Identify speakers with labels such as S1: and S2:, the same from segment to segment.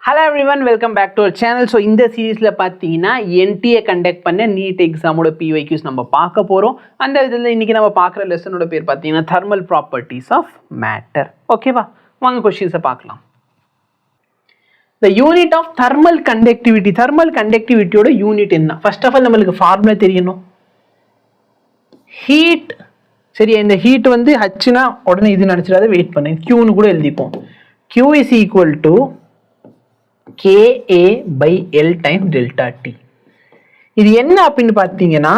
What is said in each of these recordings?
S1: Hello everyone, welcome back to our channel. So இந்த சீரீஸில் பார்த்தீங்கன்னா என்டிஏ கண்டக்ட் பண்ண நீட் எக்ஸாமோட பிஒய்க்யூஸ் நம்ம பார்க்க போகிறோம். அந்த இதில் இன்றைக்கி நம்ம பார்க்குற லெசனோட பேர் பார்த்தீங்கன்னா தெர்மல் ப்ராப்பர்ட்டிஸ் ஆஃப் மேட்டர். ஓகேவா, வாங்க கொஸ்டின்ஸை பார்க்கலாம். The unit of thermal conductivity, thermal கண்டக்டிவிட்டியோட யூனிட் என்ன? ஃபர்ஸ்ட் ஆஃப் ஆல் நம்மளுக்கு ஃபார்முலா தெரியணும். ஹீட், சரியா? இந்த ஹீட் வந்து ஹச்சுனா உடனே இது நினச்சிடாத, வெயிட் பண்ணு, கியூன்னு கூட எழுதிப்போம். Q is equal to KA by L times delta T. இது என்ன அப்படின்னு பார்த்தீங்கன்னா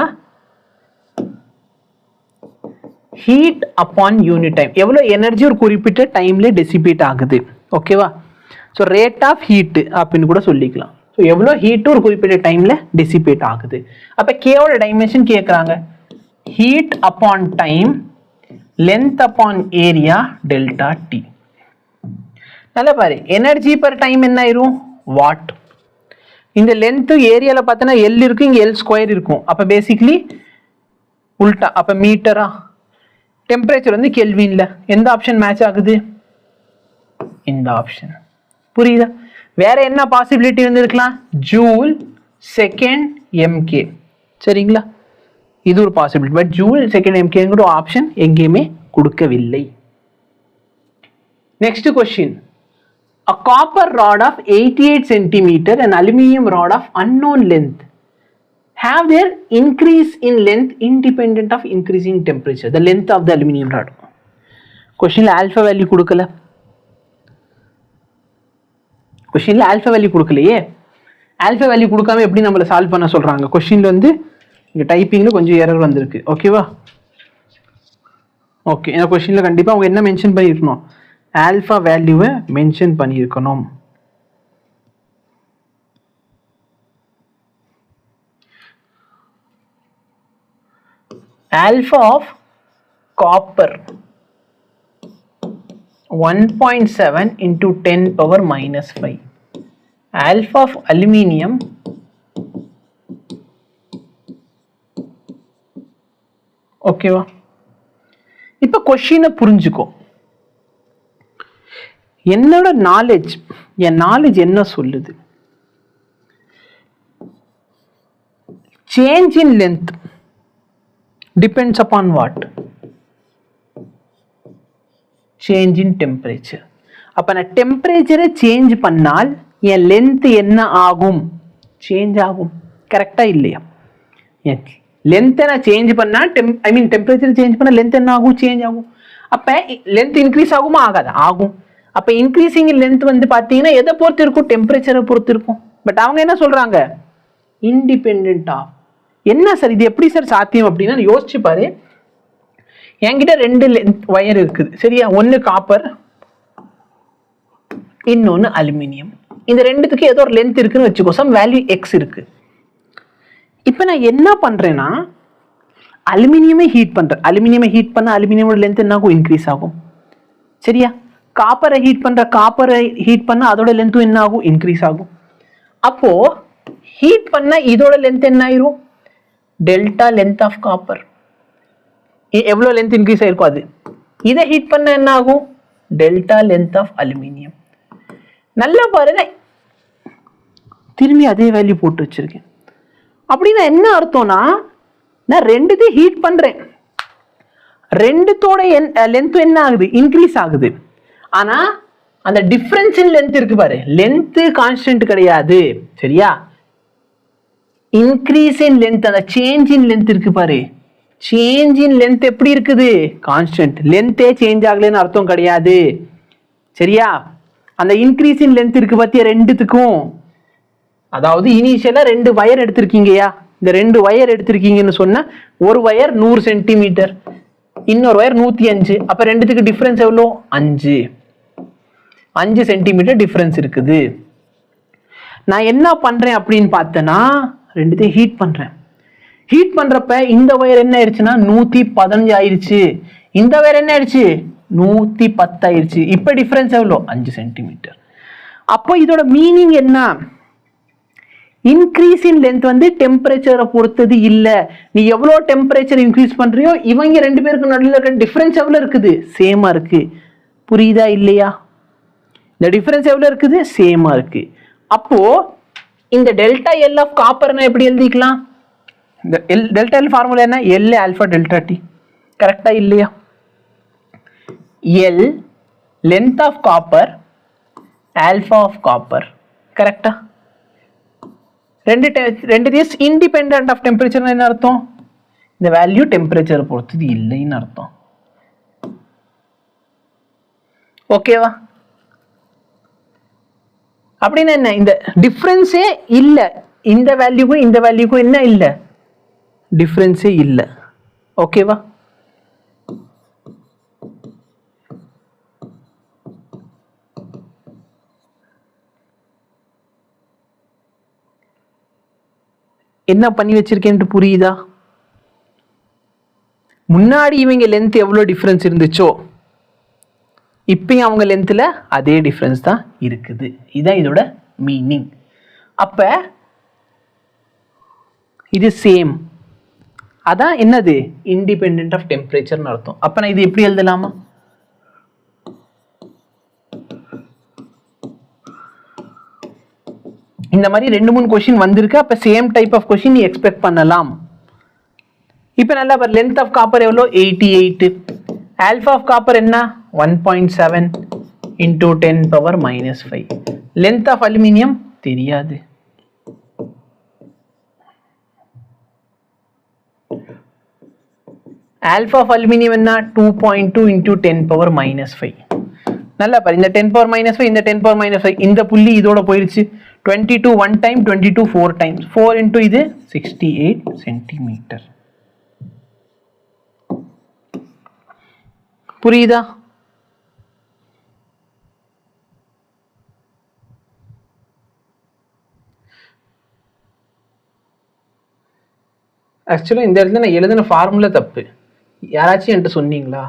S1: ஹீட் அப்பான் யூனிட் டைம், எவ்வளோ எனர்ஜி ஒரு குறிப்பிட்ட டைம்ல டெசிபேட் ஆகுது. ஓகேவா? ஸோ ரேட் ஆஃப் ஹீட் அப்படின்னு கூட சொல்லிக்கலாம். ஸோ எவ்வளோ ஹீட் ஒரு குறிப்பிட்ட டைம்ல டெசிபேட் ஆகுது. அப்போ கேவோட டைமென்ஷன் கேட்குறாங்க. Heat upon time, length upon area, delta D. நல்லா பாரு, எனர்ஜி பர் டைம் என்ன ஆயிரும்? வாட். இந்த லென்த்து ஏரியாவில் பார்த்தோன்னா எல் இருக்கும், இங்கே எல் ஸ்கொயர் இருக்கும். அப்போ பேசிக்லி உல்டா, அப்போ மீட்டரா? டெம்பரேச்சர் வந்து கெல்வின்ல. எந்த ஆப்ஷன் மேட்ச் ஆகுது? இந்த ஆப்ஷன். புரியுதா? வேற என்ன பாசிபிலிட்டி வந்து இருக்கலாம்? Joule second M K. சரிங்களா? இது ஒரு பாசிபிலிட்டி. பட் ஜூல் செகண்ட் எம்கேங்கிற ஆப்ஷன் எங்கேயுமே கொடுக்கவில்லை. Next question. A copper rod of 88 centimeter and aluminium rod of unknown length have their increase in length independent of increasing temperature. The length of the aluminium rod. Question la alpha value கொடுக்கல. Question la alpha value கொடுக்கலையே. alpha value கொடுக்காம எப்படி நம்மள solve பண்ண சொல்றாங்க? கொஸ்டின்ல வந்து இங்க டைப்பிங்ல கொஞ்சம் எரர் வந்திருக்கு. ஓகேவா? ஓகே, இந்த கொஸ்டின்ல கண்டிப்பா அவங்க என்ன மென்ஷன் பண்ணிருக்கணும்? ஆல்ஃபா வேல்யூவை மென்ஷன் பண்ணியிருக்கணும். Alpha of copper 1.7 into 10 power minus 5. Alpha of aluminium ஓகேவா? இப்போ கொஸ்டினை புரிஞ்சுக்கோ. என்னோட நாலேஜ், என் நாலேஜ் என்ன சொல்லுது? Change in length depends upon what? Change in temperature. அப்ப நான் டெம்பரேச்சரை சேஞ்ச் பண்ணால் என் லென்த் என்ன ஆகும்? சேஞ்ச் ஆகும். கரெக்டா இல்லையா? லென்த்தை நான் சேஞ்ச் பண்ணா டெம்பரேச்சர் சேஞ்ச் பண்ணா லென்த் என்ன ஆகும்? சேஞ்ச் ஆகும். அப்ப லென்த் இன்க்ரீஸ் ஆகுமா? ஆகாது? ஆகும். அப்போ இன்க்ரீசிங் லென்த் வந்து பார்த்தீங்கன்னா எதை பொறுத்து இருக்கும்? டெம்பரேச்சரை பொறுத்து இருக்கும். பட் அவங்க என்ன சொல்றாங்க? Independent of. என்ன சார் இது எப்படி சார் சாத்தியம் அப்படின்னா யோசிச்சு பாரு. என்கிட்ட ரெண்டு வயர் இருக்குது, சரியா? ஒன்று காப்பர், இன்னொன்று அலுமினியம். இந்த ரெண்டுத்துக்கு ஏதோ ஒரு லென்த் இருக்குன்னு வச்சுக்கோ, சம் வேல்யூ எக்ஸ் இருக்கு. இப்போ நான் என்ன பண்றேன்னா அலுமினியமே ஹீட் பண்றேன். அலுமினியமே ஹீட் பண்ண அலுமினியமோட லென்த் என்ன ஆகும்? இன்க்ரீஸ் ஆகும். சரியா? காப்பரை ஹீட் பண்ண அதோட லென்த்தும் என்ன ஆகும்? இன்க்ரீஸ் ஆகும். அப்போ ஹீட் பண்ண இதோட லென்த் என்ன ஆயிரும்? Delta length of copper. எவ்வளோ லென்த் இன்க்ரீஸ் ஆயிருக்கும் அது. இதை ஹீட் பண்ண என்ன ஆகும்? Delta length of aluminium. நல்லா பாருங்க, திரும்பி அதே வேல்யூ போட்டு வச்சிருக்கேன். அப்படின்னா என்ன அர்த்தம்னா நான் ரெண்டுத்தையும் ஹீட் பண்றேன், ரெண்டுத்தோட லென்த் என்ன ஆகுது? இன்க்ரீஸ் ஆகுது. ஆனா அந்த டிஃபரன்ஸ் இன் லென்த் இருக்கு பாரு, லென்த் கான்ஸ்டன்ட் கிடையாது. சரியா? இன்க்ரீஸ் இன் லென்த், அந்த சேஞ்ச் இன் லென்த் இருக்கு பாரு, சேஞ்ச் இன் லென்த் எப்படி இருக்குது? கான்ஸ்டன்ட். லென்த்தே சேஞ்ச் ஆகலன்னு அர்த்தம் கிடையாது. சரியா? அந்த இன்க்ரீஸ் இன் லென்த் இருக்கு பத்தியா ரெண்டுத்துக்கும். அதாவது இனிஷியலா ரெண்டு வயர் எடுத்திருக்கீங்கயா, இந்த ரெண்டு வயர் எடுத்திருக்கீங்கன்னு சொன்னா ஒரு வயர் 100 சென்டிமீட்டர், இன்னொரு வயர் 105. அப்ப ரெண்டுத்துக்கு டிஃபரன்ஸ் எவ்வளோ? 5 சென்டிமீட்டர் டிஃபரன்ஸ் இருக்குது. நான் என்ன பண்றேன் அப்படின்னு பார்த்தேன்னா ரெண்டுத்தையும் ஹீட் பண்றேன். ஹீட் பண்றப்ப இந்த வயர் என்ன ஆயிடுச்சுன்னா 115 ஆயிடுச்சு, இந்த வயர் என்ன ஆயிடுச்சு? 110 ஆயிடுச்சு. இப்ப டிஃபரன்ஸ் எவ்வளோ? 5 சென்டிமீட்டர். அப்போ இதோட மீனிங் என்ன? இன்க்ரீஸ் இன் லென்த் வந்து டெம்பரேச்சரை பொறுத்தது இல்ல. நீ எவ்வளோ டெம்பரேச்சர் இன்க்ரீஸ் பண்றியோ இவங்க ரெண்டு பேருக்கு நடுவில் இருக்க டிஃபரன்ஸ் எவ்வளோ இருக்குது? சேமா இருக்கு. புரியுதா இல்லையா? இந்த டிஃபரன்ஸ் எவ்வளவு இருக்குது? சேமா இருக்கு. அப்போ இந்த டெல்டா எல் ஆஃப் காப்பர்னா எப்படி எழுதிக்கலாம்? இந்த டெல்டா எல் ஃபார்முலா என்ன? L alpha delta T. கரெக்டா இல்லையா? L length of copper alpha of copper. கரெக்டா? ரெண்டு இண்டிபெண்டன்ட் ஆஃப் டெம்பரேச்சர் என்ன அர்த்தம்? இந்த வேல்யூ டெம்பரேச்சர் பொறுத்தது இல்லைன்னு அர்த்தம். ஓகேவா? அப்படின்னா என்ன? இந்த டிஃபரன்ஸே இல்ல. இந்த வேல்யூக்கும் இந்த வேல்யூக்கும் என்ன இல்ல? டிஃபரன்ஸே இல்ல. ஓகேவா? என்ன பண்ணி வச்சிருக்கேன்னு புரியுதா? முன்னாடி இவங்க லென்த் எவ்வளவு டிஃபரன்ஸ் இருந்துச்சோ இப்பயும் அவங்க லென்த்ல அதே டிஃபரன்ஸ் தான் இருக்குது. இதுதான் இதோட மீனிங். அப்ப இது சேம். அதான் என்னது? இண்டிபெண்டன்ட் ஆஃப் டெம்பரேச்சர்னு அர்த்தம். அப்ப நான் இது எப்படி எழுதலாமா? இந்த மாதிரி 2-3 क्वेश्चन வந்திருக்கு. அப்ப சேம் டைப் ஆஃப் क्वेश्चन நீ எக்ஸ்பெக்ட் பண்ணலாம். இப்போ நல்லா பாரு, லென்த் ஆஃப் காப்பர் எவ்வளோ? 88. ஆல்பா ஆஃப் காப்பர் என்ன? 1.7 into 10 power minus 5. Length of aluminium தெரியாது. ஆல்பா ஆஃப் அலுமினியம் என்ன? 2.2 into 10 power minus 5. நல்லா பாரு, இந்த 10 power minus 5 இந்த 10 power minus 5 இந்த புள்ளி இதோட போயிருச்சு. 22 1 time, 22 4 times. 4 into இது 68 சென்டிமீட்டர். புரியுதா? ஆக்சுவலா இந்த இடத்துல நான் எழுதின ஃபார்முலா தப்பு. யாராச்சும் என்கிட்ட சொன்னீங்களா?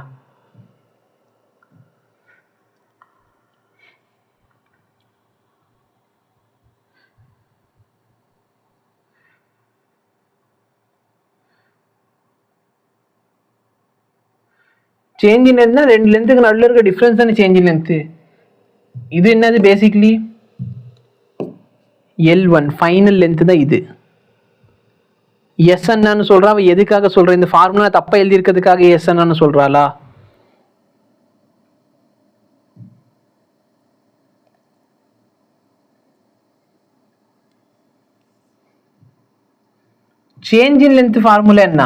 S1: சேஞ்ச் இன் லென்த்னா ரெண்டு லென்த்துக்கு நடுவில் இருக்க டிஃபரன்ஸ் தானே சேஞ்ச் இன் லென்த். இது என்னது? பேசிக்லி L1 ஃபைனல் லென்த் தான் இது. எஸ் என்னன்னு சொல்றா? அவ எதுக்காக சொல்ற? இந்த ஃபார்முலா தப்பா எழுதி இருக்கிறதுக்காக எஸ் என்னன்னு சொல்றாளா? சேஞ்ச் இன் லென்த் ஃபார்முலா என்ன?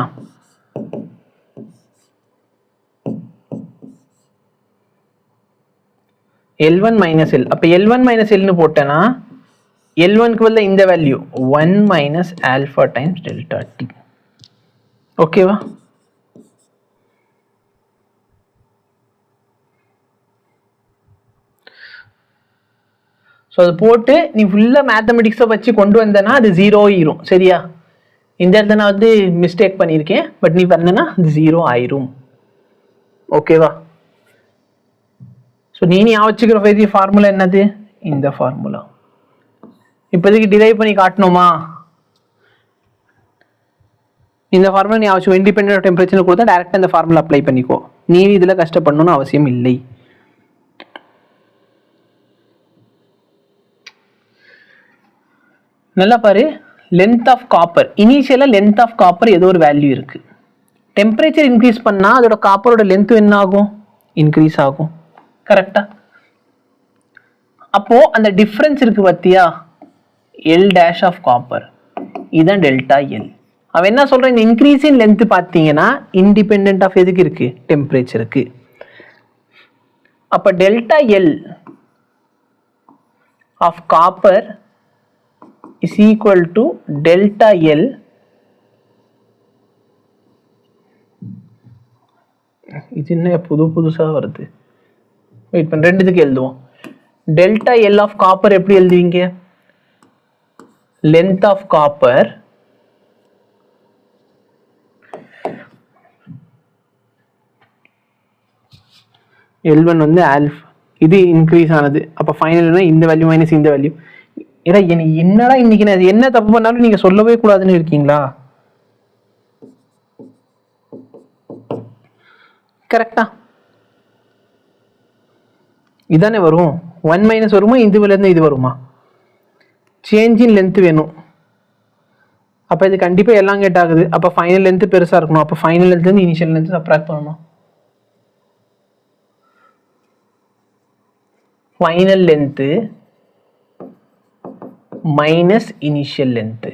S1: L1 minus L. அப்ப L1 minus L னு போட்டேனா L1 க்கு பதிலா இந்த value 1 minus alpha times delta T. ஓகேவா? ஸோ அது போட்டு நீ ஃபுல்லாக மேத்தமெட்டிக்ஸை வச்சு கொண்டு வந்தனா அது 0 ஆயிரும். சரியா? இந்த இடத்துல நான் வந்து மிஸ்டேக் பண்ணியிருக்கேன். பட் நீ பண்ணனா அது 0 ஆயிரும். ஓகேவா? ஸோ நீ வச்சுக்கிற பெரிய ஃபார்முலா என்னது? இந்த ஃபார்முலா. இப்போதைக்கு டிரைவ் பண்ணி காட்டணுமா? இந்த ஃபார்முலா நீ வச்சுக்கோ. இண்டிபெண்டன்ட் டெம்பரேச்சர் கொடுத்தா டேரெக்டாக இந்த ஃபார்முலா அப்ளை பண்ணிக்கோ. நீ இதில் கஷ்டப்படணும்னு அவசியம் இல்லை. நல்லா பாரு, லென்த் ஆஃப் காப்பர் இனிஷியலாக லென்த் ஆஃப் காப்பர் ஏதோ ஒரு வேல்யூ இருக்கு. டெம்பரேச்சர் இன்க்ரீஸ் பண்ணா அதோட காப்பரோட லென்த் என்ன ஆகும்? இன்க்ரீஸ் ஆகும். கரெக்டா? அப்போ அந்த டிஃபரன்ஸ் இருக்கு பார்த்தியா? எல் டேஷ் ஆஃப் காப்பர், இதுதான் டெல்டா எல். அவன் என்ன சொல்றான்? இந்த இன்க்ரீஸ் இன் லென்த் பார்த்தீங்கன்னா இண்டிபெண்டன்ட் ஆஃப் எதுக்கு இருக்கு? டெம்பரேச்சருக்கு. அப்ப delta L of copper is equal to delta L இது என்ன புதுசா வருது? வெயிட் பண்ண, ரெண்டுத்துக்கு எழுதுவோம். டெல்டா எல் ஆஃப் காப்பர் எப்படி எழுதுவீங்க? லென்த் ஆஃப் காப்பர் L1 வந்து ஆல்ஃபா, இது இன்க்ரீஸ் ஆனது. அப்ப ஃபைனல் இந்த வேல்யூ மைனஸ் இந்த வேல்யூ. ஏன்னா என்னடா இன்னைக்கு நான் என்ன தப்பு பண்ணாலும் நீங்க சொல்லவே கூடாதுன்னு இருக்கீங்களா? கரெக்டா? இதானே வரும் 1 மைனஸ் வருமா, இதுலேருந்து இது வருமா? சேஞ்ச் இன் லென்த் வேணும். அப்போ இது கண்டிப்பாக எல்லாம் கேட் ஆகுது. அப்போ ஃபைனல் லென்த்து பெருசாக இருக்கணும். அப்போ ஃபைனல் லென்த்லேருந்து இனிஷியல் லென்த்து சப்ராக்ட் பண்ணணும். Final length minus initial length.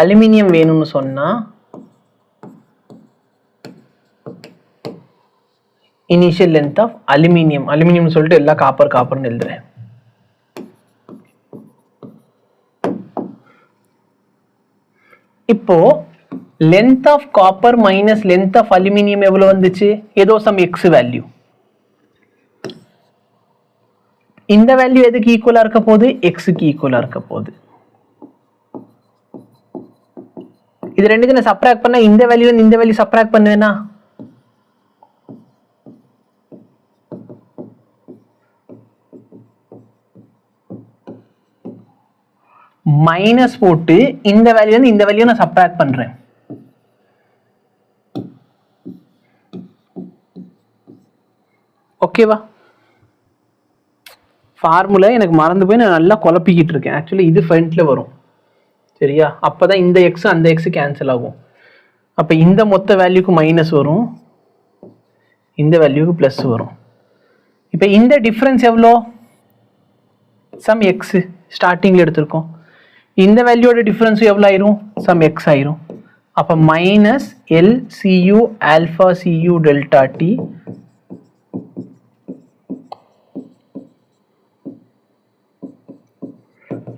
S1: Aluminium வேணும்னு சொன்னால் இனிஷியல் லென்த் ஆஃப் அலுமினியம் சொல்லிட்டு எல்லா காப்பர்னு எழுதுறேன். இப்போ length of copper minus length of aluminium எவ்வளவு வந்துச்சு? ஏதோ சம் எக்ஸ் வேல்யூ. இந்த வேல்யூ எதுக்கு ஈக்குவலா இருக்க போகுது? எக்ஸுக்கு ஈக்குவலா இருக்க போகுது. இது ரெண்டுக்கு நான் சப்ராக்ட் பண்ண இந்த வேல்யூ இந்த வேல்யூ சப்ராக்ட் பண்ணுவேனா? மைனஸ் போட்டு இந்த வேல்யூ இந்த வேல்யூ நான் சப்ராக்ட் பண்றேன். ஓகேவா? ஃபார்முலா எனக்கு மறந்து போய் நான் நல்லா குழப்பிக்கிட்டு இருக்கேன். ஆக்சுவலி இது ஃப்ரண்ட்ல வரும், சரியா? அப்பதான் இந்த எக்ஸ் அந்த எக்ஸ் கேன்சல் ஆகும். அப்ப இந்த மொத்த வேல்யூக்கு மைனஸ் வரும், இந்த வேல்யூக்கு பிளஸ் வரும். இப்ப இந்த டிஃபரன்ஸ் எவ்வளோ? சம் எக்ஸ் ஸ்டார்டிங்ல எடுத்திருக்கோம். இந்த வேல்யூட டிஃபரன்ஸ் எவ்வளோ ஆயிரும்? சம் எக்ஸ் ஆயிரும். அப்ப minus L see you alpha see you delta D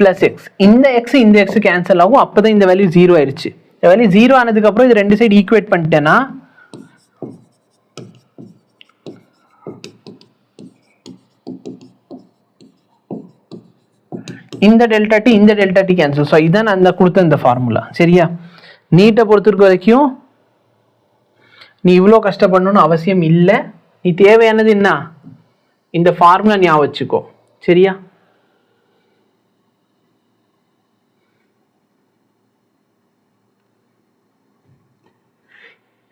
S1: plus X. இந்த எக்ஸ் கேன்சல் ஆகும். அப்பதான் இந்த வேல்யூ 0 ஆயிடுச்சு. இந்த வேல்யூ 0 ஆனதுக்கு அப்புறம் இது ரெண்டு சைடு ஈக்குவேட் பண்ணிட்டேன்னா இந்த டெல்டா டி கேன்சல். ஸோ இதான் நான் கொடுத்த இந்த ஃபார்முலா, சரியா? நீட்டை பொறுத்திருக்க வரைக்கும் நீ இவ்வளோ கஷ்டப்படணும்னு அவசியம் இல்லை. நீ தேவையானது என்ன? இந்த ஃபார்முலா ஞாபகம் வச்சுக்கோ, சரியா?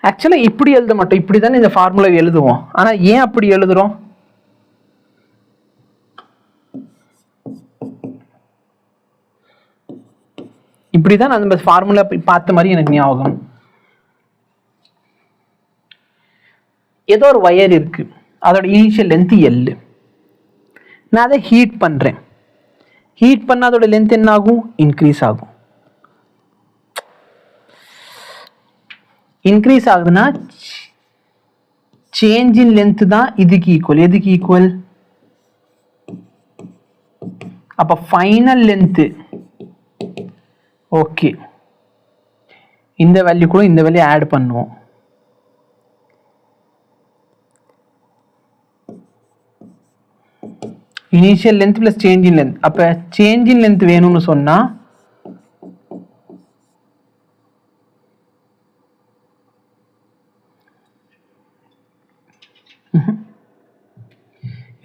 S1: ஆக்சுவலா இப்படி எழுத மாட்டோம், இப்படிதானே இந்த ஃபார்முலா எழுதுவோம். ஆனா ஏன் அப்படி எழுதுறோம்? இப்படிதான் அந்த ஃபார்முலா பார்த்த மாதிரி எனக்கு ஞாபகம். ஏதோ ஒரு வயர் இருக்கு, அதோட இனிஷியல் லென்த் எல். நான் அதை ஹீட் பண்றேன். ஹீட் பண்ண அதோட லென்த் என்ன ஆகும்? இன்க்ரீஸ் ஆகும். இன்க்ரீஸ் ஆகுதுன்னா சேஞ்ச் இன் லென்த் தான் இதுக்கு ஈக்குவல். எதுக்கு ஈக்குவல்? அப்ப ஃபைனல் லென்த் ஓகே. இந்த வேல்யூ கூட இந்த வேல்யூ ஆட் பண்ணுவோம். Initial length plus change in length. அப்ப சேஞ்ச் இன் லென்த் வேணும்னு சொன்னா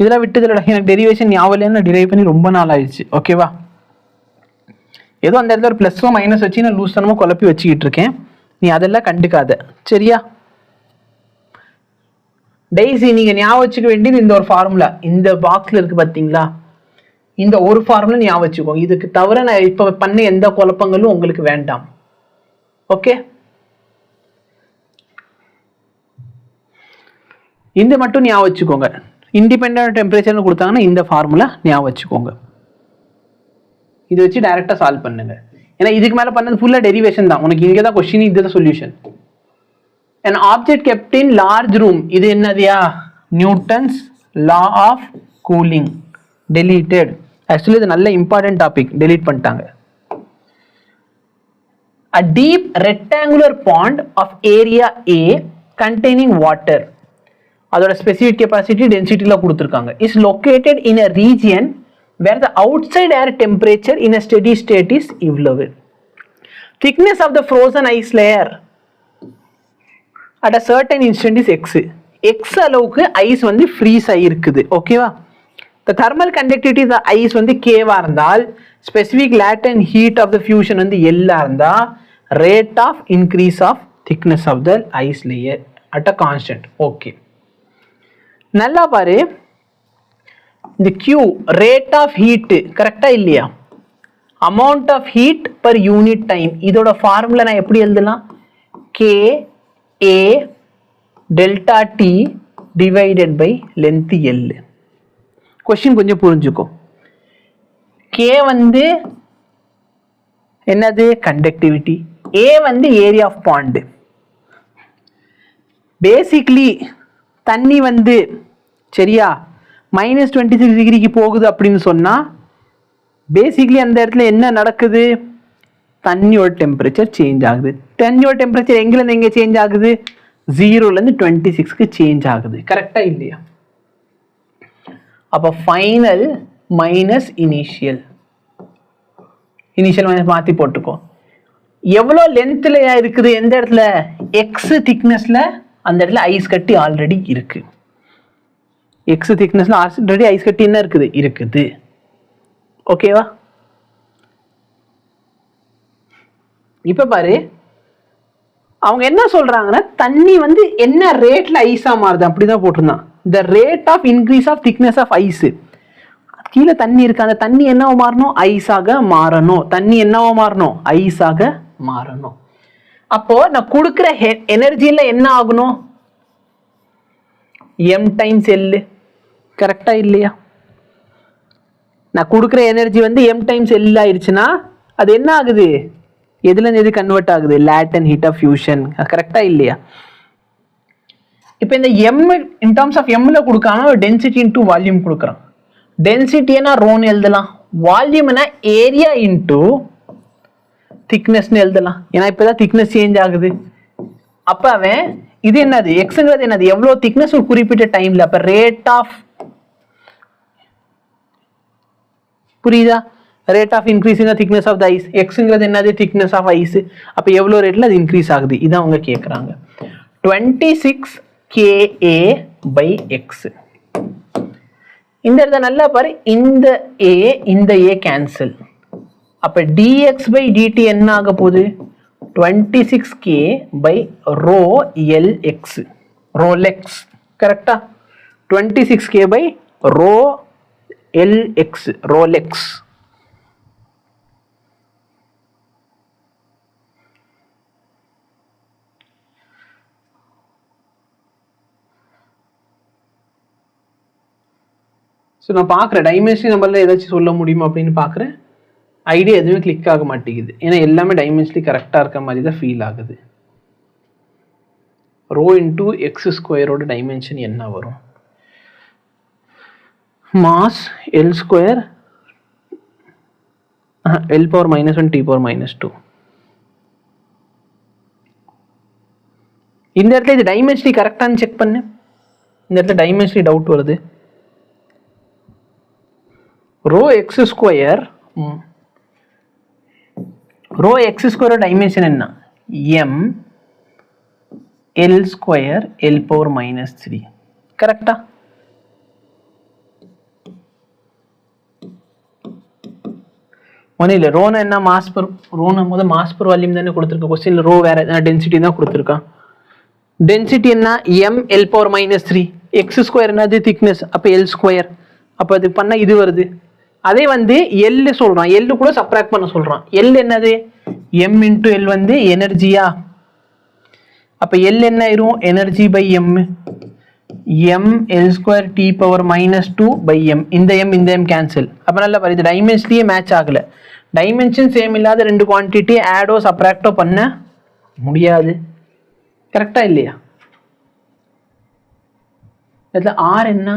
S1: இதெல்லாம் விட்டதுல எனக்கு டெரிவேஷன் ஞாபகம் டிரைவ் பண்ணி ரொம்ப நாள் ஆயிடுச்சு. ஓகேவா? ஏதோ அந்த இடத்துல ஒரு பிளஸோ மைனஸ் வச்சு நான் லூஸ் தனமோ குழப்பி வச்சுக்கிட்டு இருக்கேன். நீ அதெல்லாம் கண்டுக்காத, சரியா? டெய்ஸி நீங்க ஞாபகம் வச்சுக்க வேண்டியது இந்த ஒரு ஃபார்முலா. இந்த பாக்ஸ்ல இருக்கு பாத்தீங்களா? இந்த ஒரு ஃபார்முலா ஞாபகம் வச்சுக்கோ. இதுக்கு தவிர நான் இப்ப பண்ண எந்த குழப்பங்களும் உங்களுக்கு வேண்டாம். ஓகே? இந்த மட்டும் ஞாபகம் வச்சுக்கோங்க. இண்டிபெண்டன்ட் டெம்பரேச்சர்னு கொடுத்தாங்கன்னா இந்த ஃபார்முலா ஞாபகம் வச்சுக்கோங்க. இதை வச்சு டைரக்டா சால்வ் பண்ணுங்க. ஏன்னா இதுக்கு மேல பண்ணது ஃபுல்லா டெரிவேஷன் தான். உனக்கு இங்கே தான் கொஸ்டின், இதுதான் solution. an object kept in large room. இது என்னதுயா? Newton's law of cooling. deleted. Actually இது நல்ல இம்பார்ட்டன்ட் டாபிக், delete பண்ணிட்டாங்க. a deep rectangular pond of area A containing water. அதோட ஸ்பெசிஃபிக் கெப்பாசிட்டி டென்சிட்டில கொடுத்துருக்காங்க. is located in a region where the outside air temperature in a steady state is இவ்வளவு. thickness of the frozen ice layer at a certain instant is x. x அளவுக்கு ice வந்து freeze ஆகிருக்குது. ஓகேவா? the thermal conductivity of the ice வந்து k-வா இருந்தால் specific latent heat of the fusion வந்து L-ஆ இருந்தா rate of increase of thickness of the ice layer at a constant. Okay. நல்லா பாரு, இந்த Q rate of heat கரெக்டா இல்லையா? amount of heat per unit time. இதோட ஃபார்முலா நான் எப்படி எழுதலாம்? K A delta T divided by length L. Question கொஞ்சம் புரிஞ்சுக்கோ. K வந்து என்னது? கண்டக்டிவிட்டி. A வந்து ஏரியா ஆஃப் பாண்ட். பேசிக்லி தண்ணி வந்து சரியா -26 டிகிரிக்கு போகுது அப்படின்னு சொன்னா பேசிக்லி அந்த இடத்துல என்ன நடக்குது? தண்ணியோட டெம்பரேச்சர் சேஞ்ச் ஆகுது. தண்ணியோட டெம்பரேச்சர் எங்கிருந்து எங்க சேஞ்ச் ஆகுது? 0லேருந்து 26க்கு சேஞ்ச் ஆகுது. கரெக்டா இல்லையா? அப்போ final minus initial. Initial minus மாற்றி போட்டுக்கோ. எவ்வளோ லென்த்தில் இருக்குது? எந்த இடத்துல? எக்ஸ் திக்னஸ்ல அந்த இடத்துல ஐஸ் கட்டி ஆல்ரெடி இருக்கு. எக்ஸ் திக்னஸ்ல ஆல்ரெடி ஐஸ் கட்டி என்ன இருக்குது? இருக்குது. ஓகேவா? இப்ப பாரு, அவங்க என்ன சொல்றாங்கன்னா தண்ணி வந்து என்ன ரேட்ல ஐஸா மாறுது அப்படிதான் போட்டிருந்தான். The rate of increase of thickness of ice. கீழே தண்ணி இருக்கு, அந்த தண்ணி என்னவோ மாறணும்? ஐஸாக மாறணும். தண்ணி என்னவோ மாறணும்? ஐஸாக மாறணும். அப்போ நான் கொடுக்குற எனர்ஜியில என்ன ஆகணும்? m times L. கரெக்டா இல்லையா? நான் கொடுக்குற எனர்ஜி வந்து m டைம்ஸ் எல் ஆயிடுச்சுன்னா அது என்ன ஆகுது? எதுல இருந்து எது கன்வெர்ட் ஆகுது? Latent heat of fusion. கரெக்டா இல்லையா? இப்போ இந்த m இன் டர்ம்ஸ் ஆஃப் mல கொடுக்காம டென்சிட்டி இன்டூ வால்யூம் கொடுக்குறான். டென்சிட்டினா ரோன்னு எழுதலாம், வால்யூம்னா ஏரியா இன்டூ திக்னஸ்னு எழுதலாம். ஏன்னா இப்பதான் திக்னஸ் சேஞ்ச் ஆகுது. அப்ப அவன் இது என்னது? எக்ஸ்ங்கிறது என்னது? எவ்வளவு திக்னஸ் ஒரு குறிப்பிட்ட டைம்ல. அப்ப ரேட் ஆஃப், புரியுதா? Rate of increase in thickness of the ice. எக்ஸ்ங்கிறது என்னது? Thickness of ice. அப்ப எவ்வளவு ரேட்ல அது இன்க்ரீஸ் ஆகுது? இதான் அவங்க கேட்கறாங்க. 26 KA by x. இந்த இடத்த நல்லா பாரு, இந்த A இந்த A கேன்சல். அப்ப dx by dt என்ன ஆக போகுது? 26k by rho Lx. Rolex. கரெக்டா? 26k by rho Lx. Rolex. So நான் பார்க்குறேன் டைமென்ஷன் நம்பரில் ஏதாச்சும் சொல்ல முடியுமா அப்படின்னு பார்க்குறேன். ஐடியா எதுவுமே கிளிக் ஆக மாட்டேங்குது. ஏன்னா எல்லாமே டைமென்ஷனலி கரெக்டாக இருக்க மாதிரி தான் ஃபீல் ஆகுது. ரோ இன்டூ எக்ஸ் ஸ்கொயரோட டைமென்ஷன் என்ன வரும்? Mass L square L power -1 T power -2. இந்த இடத்துல இது டைமென்ஷனலி கரெக்டானு செக் பண்ணு. இந்த இடத்துல டைமென்ஷனலி டவுட் வருது. Rho x square, rho x square dimension என்ன? m L square L power -3. கரெக்டா? ஒன்றும் இல்லை. ரோனா என்ன? மாஸ் பர், ரோனா போது மாஸ் பர் வால்யூம் தானே கொடுத்துருக்க கொஸ்டின்ல. ரோ வேற டென்சிட்டி தான் கொடுத்துருக்கான். டென்சிட்டி என்ன? m L power -3. X square என்னது? திக்னஸ். அப்போ L ஸ்கொயர். அப்போ அது பண்ண இது வருது. அதே வந்து எல் சொல்றான், எல் கூட சப்ராக்ட் பண்ண சொல்றான். எல் என்னது? m இன்டூ எல் வந்து எனர்ஜியா. அப்ப எல் என்ன ஆயிரும்? Energy by m. m L square T power -2 by m. இந்த m இந்த m கேன்சல். அப்ப நல்லா பாரு, இது டைமென்ஷன்லயே மேட்ச் ஆகல. டைமென்ஷன் சேம் இல்லாத ரெண்டு குவான்டிட்டி ஆடோ சப்ராக்டோ பண்ண முடியாது. கரெக்டா இல்லையா? இதுல r என்ன?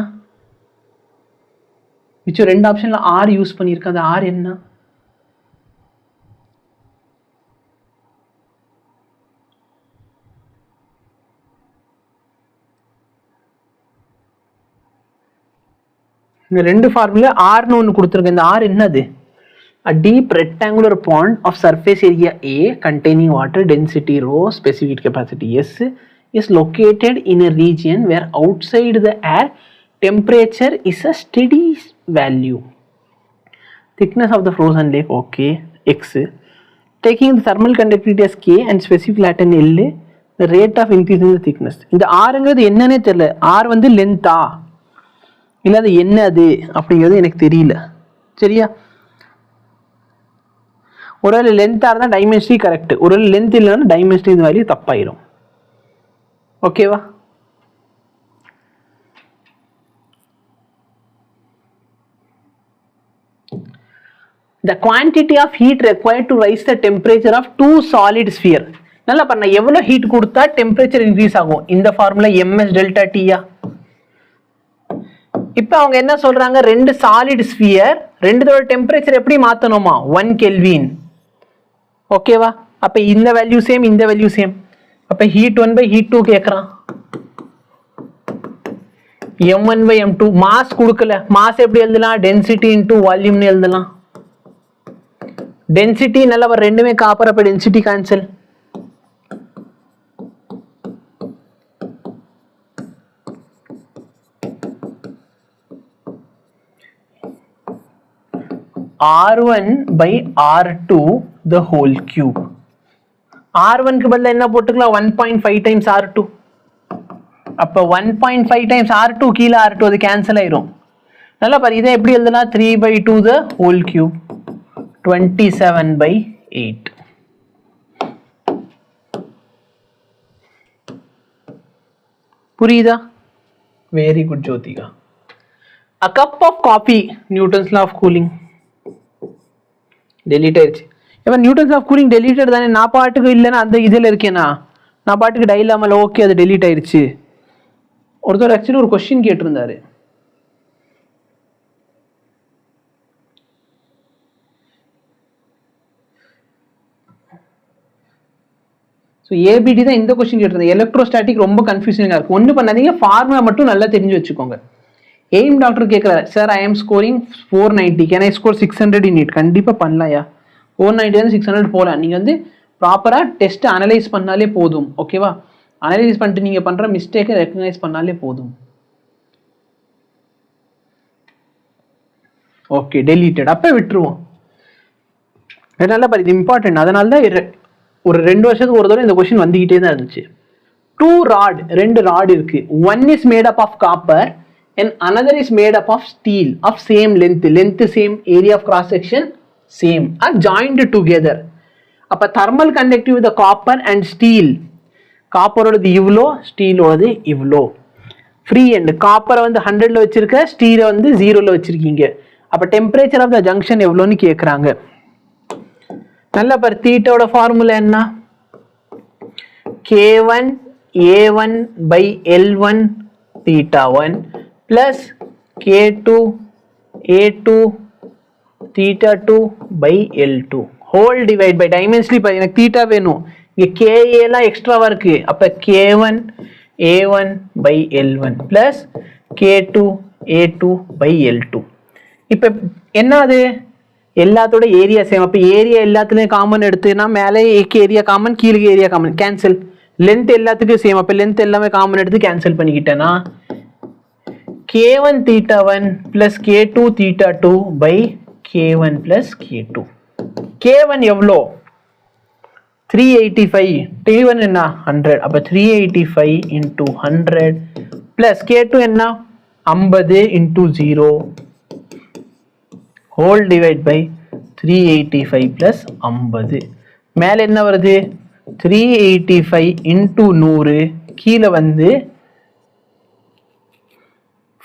S1: மிச்சம் ரெண்டு ஆப்ஷன்ல R யூஸ் பண்ணியிருக்க. அந்த R என்ன? இந்த ரெண்டு ஃபார்முலா Rன்னு ஒன்று கொடுத்துருக்க. இந்த R என்னது? A deep rectangular pond of surface area A containing water density rho, specific capacity S is located in a region where outside the air temperature is a steady value. Thickness of the frozen lake, okay, x. Taking the thermal conductivity as K and specific latent L, the rate of increase in the thickness. இந்த ஆர்ங்கிறது என்னன்னே தெரியல. R வந்து லென்த்தா இல்லை அது என்னது அப்படிங்கிறது எனக்கு தெரியல. சரியா? ஒருவேளை லென்த்தாக இருந்தால் டைமென்ஷனி கரெக்ட், ஒருவேளை லென்த் இல்லைன்னா டைமென்ஷனி வேல்யூ தப்பாயிரும். ஓகேவா? The quantity of heat required to raise the temperature of two solid sphere. நல்லா பண்ண எவ்வளோ ஹீட் கொடுத்தா டெம்பரேச்சர் இன்க்ரீஸ் ஆகும்? இந்த ஃபார்முலா ms டெல்டா டியா. இப்போ அவங்க என்ன சொல்றாங்க, ரெண்டு சாலிட் ஸ்பியர் ரெண்டுதோட டெம்பரேச்சர் எப்படி மாற்றணுமா? 1 கெல்வின். ஓகேவா? அப்போ இந்த வேல்யூ சேம், இந்த வேல்யூ சேம். அப்போ ஹீட் 1 பை ஹீட் 2 கேட்குறான். m1 by m2. மாஸ் கொடுக்கல, மாஸ் எப்படி எழுதலாம்? டென்சிட்டி இன்டூ வால்யூம்னு எழுதலாம். டென்சிட்டி நல்லா வர ரெண்டுமே காப்பர், அப்போ density cancel. R1 by R2 the whole cube. R1 க்கு பதிலா என்ன போட்டுக்கலாம்? 1.5 times R2. அப்போ 1.5 times R2 கீழே R2 அது கேன்சல் ஆயிரும். நல்லா பாரு, இதை எப்படி எழுதலாம்? 3 by 2 the whole cube, 27 by 8. புரியுதா? Very good Jyothika. A cup of coffee, Newton's law of cooling. Delete ஆயிடுச்சு. இப்போ நியூட்டன்ஸ் ஆஃப் கூலிங் டெலீட்டட் தானே. நான் பாட்டுக்கு இல்லைன்னா அந்த இதில் இருக்கேனா, நான் பாட்டுக்கு டை இல்லாமல் ஓகே அது டெலீட் ஆயிடுச்சு. ஒருத்தர் ஆக்சுவலி ஒரு கொஸ்டின் கேட்டிருந்தாரு. ஸோ ஏபிடி தான் இந்த கொஸ்டின் கேட்டிருந்தேன். எலக்ட்ரோஸ்டாட்டிக் ரொம்ப கன்ஃபியூசிங்காக இருக்கும். ஒன்றும் பண்ணாதீங்க, ஃபார்முலா மட்டும் நல்லா தெரிஞ்சு வச்சுக்கோங்க. எய்ம் டாக்டர் கேட்குறாரு, sir I am scoring 490, can I score 600 in it? கண்டிப்பாக பண்ணலாம்யா. 490 600 போகலாம். நீங்கள் வந்து ப்ராப்பராக டெஸ்ட்டை அனலைஸ் பண்ணாலே போதும். ஓகேவா? அனலைஸ் பண்ணிட்டு நீங்கள் பண்ணுற மிஸ்டேக்கை ரெக்கக்னைஸ் பண்ணாலே போதும். Okay, deleted. அப்போ விட்டுருவோம். நல்லா பாரு, இது இம்பார்ட்டன்ட். அதனால தான் ஒரு 2 வருஷத்துக்கு ஒரு தடவை இந்த கொஸ்டின் வந்துக்கிட்டே தான் இருந்துச்சு. 2 ராட், 2 ராட் இருக்கு. One is made up of copper and another is made up of steel of same length same, area of cross section same, are joined together. அப்ப thermal conductivity with the copper and steel, copper ஓடது இவ்ளோ, steel ஓடது இவ்ளோ. free end, copper வந்து 100ல வச்சிருக்க, steel வந்து 0ல வச்சிருக்கீங்க. அப்ப temperature of the junction எவ்வளோன்னு கேக்குறாங்க. நல்லா பாரு, தீட்டாவோட ஃபார்முலா என்ன? K1 A1 by L1 theta 1 plus K2 A2 theta 2 by L2 whole divide by dimensionally. எனக்கு theta வேணும், இங்க KA எல்லாம் எக்ஸ்ட்ராவா இருக்கு. அப்ப K1 A1 by L1 plus K2 A2 by L2. இப்ப என்ன அது? எல்லாத்தோட ஏரியா சேம். அப்ப ஏரியா எல்லாத்துலயும் காமன் எடுத்துனா மேலே ஏரியா காமன், கீழே ஏரியா காமன், கேன்சல். லென்த் எல்லாத்துக்கும் சேம். அப்ப லென்த் எல்லாமே காமன் எடுத்து cancel பண்ணிக்கிட்டேன்னா K1 theta 1 plus K2 theta 2 by K1 plus K2. K1 எவ்வளோ? 385. T1 என்ன? 100. அப்ப 385 into 100 plus K2 என்ன? 50 into 0 whole divide by 385 plus 50. மேல என்ன வருது? 385 into 100, கீழே வந்து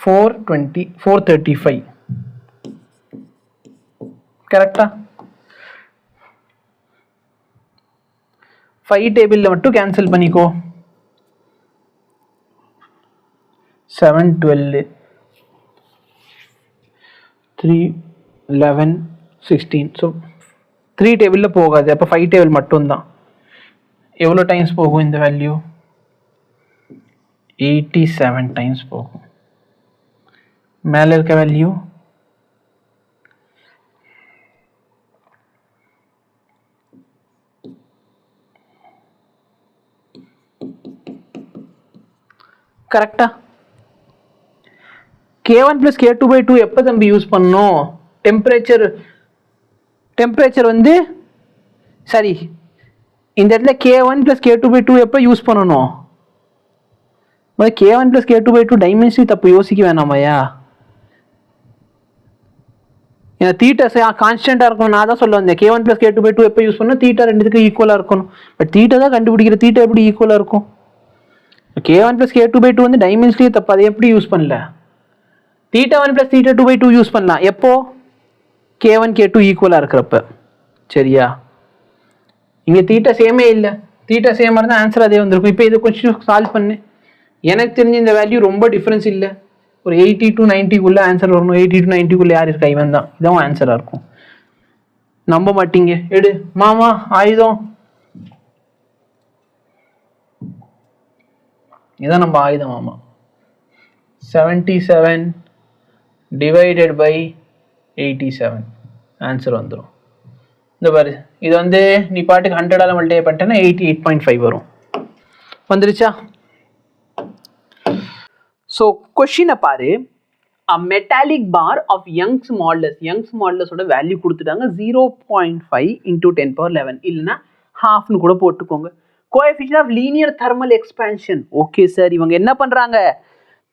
S1: 435. கரெக்டா? 5 டேபிள்ல மட்டும் கேன்சல் பண்ணிக்கோ. 7 12 3 11 16. ஸோ 3 டேபிளில் போகாது. அப்போ 5 டேபிள் மட்டும்தான். எவ்வளோ டைம்ஸ் போகும் இந்த வேல்யூ? 87 டைம்ஸ் போகும். மேலே இருக்க வேல்யூ கரெக்டா? K1 plus K2 by 2 எப்போ தம்பி யூஸ் பண்ணோம்? டெம்பரேச்சர் வந்து சரி இந்த இடத்துல k1 + k2/2 எப்போ யூஸ் பண்ணணும்? k1 + k2/2 டைமென்ஷனலி தப்பு, யோசிக்க வேணாமையா? ஏன்னா தீட்டா கான்ஸ்டன்டா இருக்கணும். நான் தான் சொல்ல வந்தேன் k1 + k2/2 எப்போ யூஸ் பண்ணணும்? தீட்டா ரெண்டுத்துக்கு ஈக்குவலா இருக்கணும். பட் தீட்டா தான் கண்டுபிடிக்கிற, தீட்டா எப்படி ஈக்குவலா இருக்கும்? k1 + k2/2 வந்து டைமென்ஷனலி தப்பு, அதை எப்படி யூஸ் பண்ணல? θ1 + θ2/2 யூஸ் பண்ணலாம் எப்போ? k1 k2 ஈக்குவலா இருக்கிறப்ப. சரியா? இங்க தீட்டா சேமே இல்லை, தீட்டா சேமா இருந்தால் ஆன்சர் அதே வந்திருக்கும். இப்போ இதை கொஞ்சம் சால்வ் பண்ணு. எனக்கு தெரிஞ்ச இந்த வேல்யூ ரொம்ப டிஃபரன்ஸ் இல்லை, ஒரு 80 to 90 ஆன்சர் வரணும். 80 to 90 யார் இருக்கா? இவன் தான். இதான் ஆன்சராக இருக்கும். நம்ப மாட்டீங்க, எடு மாமா ஆயுதம். இதான் நம்ம ஆயுதம் மாமா. 77 divided by 87 ஆன்சர் வந்துடும். இந்த பாரு, இது வந்து நீ பாட்டுக்கு 100ஆல் மல்டிப்ளை பண்ணிட்டேன்னா 88.5 வரும். வந்துருச்சா? ஸோ கொஷினை பாரு. a metallic bar of Young's modulus ஓட வேல்யூ கொடுத்துட்டாங்க 0.5 × 10^11 இல்லைன்னா ஹாஃப்னு கூட போட்டுக்கோங்க. Coefficient of linear thermal expansion. Okay sir, இவங்க என்ன பண்றாங்க?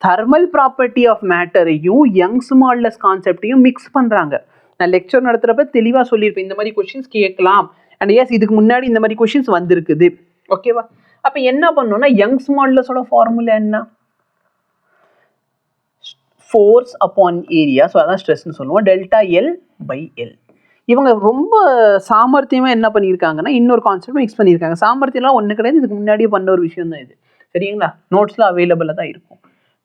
S1: தெர்மல் ப்ராப்பர்ட்டி ஆஃப் மேட்டரையும் யங்ஸ் மாடுலஸ் கான்செப்டையும் மிக்ஸ் பண்றாங்க. நான் லெக்சர் நடத்துறப்ப தெளிவாக சொல்லியிருப்பேன், இந்த மாதிரி கொஸ்டின்ஸ் கேட்கலாம். அண்ட் எஸ், இதுக்கு முன்னாடி இந்த மாதிரி கொஸ்டின்ஸ் வந்திருக்குது. ஓகேவா? அப்போ என்ன பண்ணணும்னா, யங்ஸ் மாடுலஸோட ஃபார்முலா என்ன? Force upon area. ஸோ அதான் ஸ்ட்ரெஸ்ன்னு சொல்லுவோம். ΔL/L. இவங்க ரொம்ப சாமர்த்தியமாக என்ன பண்ணியிருக்காங்கன்னா, இன்னொரு கான்செப்ட் மிக்ஸ் பண்ணியிருக்காங்க. சாமர்த்தியம்லாம் ஒன்று கிடையாது, இதுக்கு முன்னாடியே பண்ண ஒரு விஷயம் தான் இது. சரிங்களா? நோட்ஸில் அவைலபிளாக தான் இருக்கும்.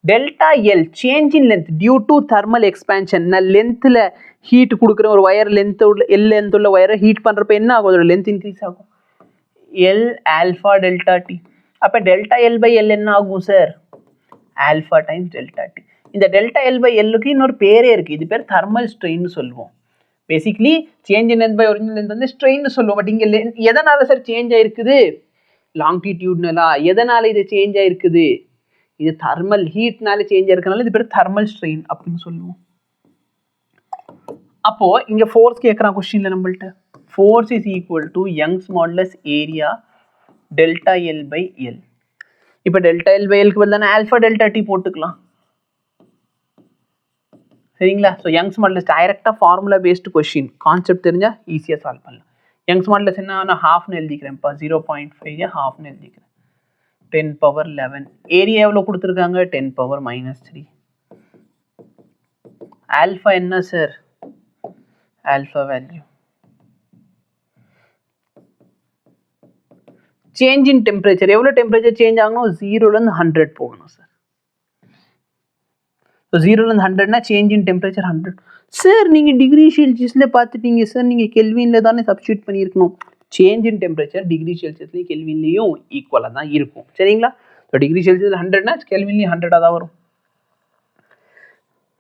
S1: ΔL change in length due to thermal expansion. நான் லென்த்தில் ஹீட் கொடுக்குற ஒரு ஒயர் லென்த் உள்ள லென்த் உள்ள ஒயரை ஹீட் பண்ணுறப்ப என்ன ஆகும்? அதோட லென்த் இன்க்ரீஸ் ஆகும். L α ΔT. அப்போ ΔL/L என்ன ஆகும் சார்? Alpha times ΔT. இந்த ΔL/Lக்கு இன்னொரு பேரே இருக்குது, இது பேர் தெர்மல் ஸ்ட்ரெயின் சொல்லுவோம். Basically change in length by original length வந்து ஸ்ட்ரெயின் சொல்லுவோம். பட் இங்கே எதனால சார் சேஞ்ச் ஆயிருக்குது? லாங்கிடியூட்னலா? எதனால இது சேஞ்ச் ஆயிருக்குது? இது தெர்மல் ஹீட்னால சேஞ்ச் ஆயிருக்கனால இது பேர் தெர்மல் ஸ்ட்ரெயின் அப்படின்னு சொல்லுவோம். அப்போ இங்க ஃபோர்ஸ் கேட்குறான் கொஸ்டின்ல நம்மள்ட்ட. Force is equal to Young's modulus area ΔL/L. இப்போ ΔL/Lக்கு பதிலாக ஆல்ஃபா ΔT போட்டுக்கலாம். சரிங்களா? ஸோ யங்ஸ் மாடுலஸ் டைரக்டாக ஃபார்முலா பேஸ்டு கொஸ்டின், கான்செப்ட் தெரிஞ்சால் ஈஸியாக சால்வ் பண்ணலாம். யங்ஸ் மாடுலஸ் என்ன? நான் ஹாஃப்னு எழுதிக்கிறேன்ப்பா, 0.5 ஹாஃப்னு எழுதிக்கிறேன். 10^11. ஏரியா எவ்வளோ கொடுத்துருக்காங்க? 10^-3. ஆல்ஃபா என்ன sir? Alpha value. Change in temperature, எவ்வளோ டெம்பரேச்சர் சேஞ்ச் ஆகணும்? 0லேருந்து 100 போகணும் சார். ஸோ 0லேருந்து 100னா சேஞ்ச் இன் டெம்பரேச்சர் 100. சார் நீங்கள் டிகிரி செல்சியஸில் பார்த்துட்டீங்க சார், நீங்கள் கெல்வினில் தானே சப்ஸ்டியூட் பண்ணியிருக்கணும். சேஞ்ச் இன் டெம்பரேச்சர் டிகிரி செல்சியஸ்லேயும் கெல்வின்லேயும் ஈக்குவலாக தான் இருக்கும். சரிங்களா? ஸோ டிகிரி செல்சியஸ் 100னா கெல்வின்லேயும் 100 தான் வரும்.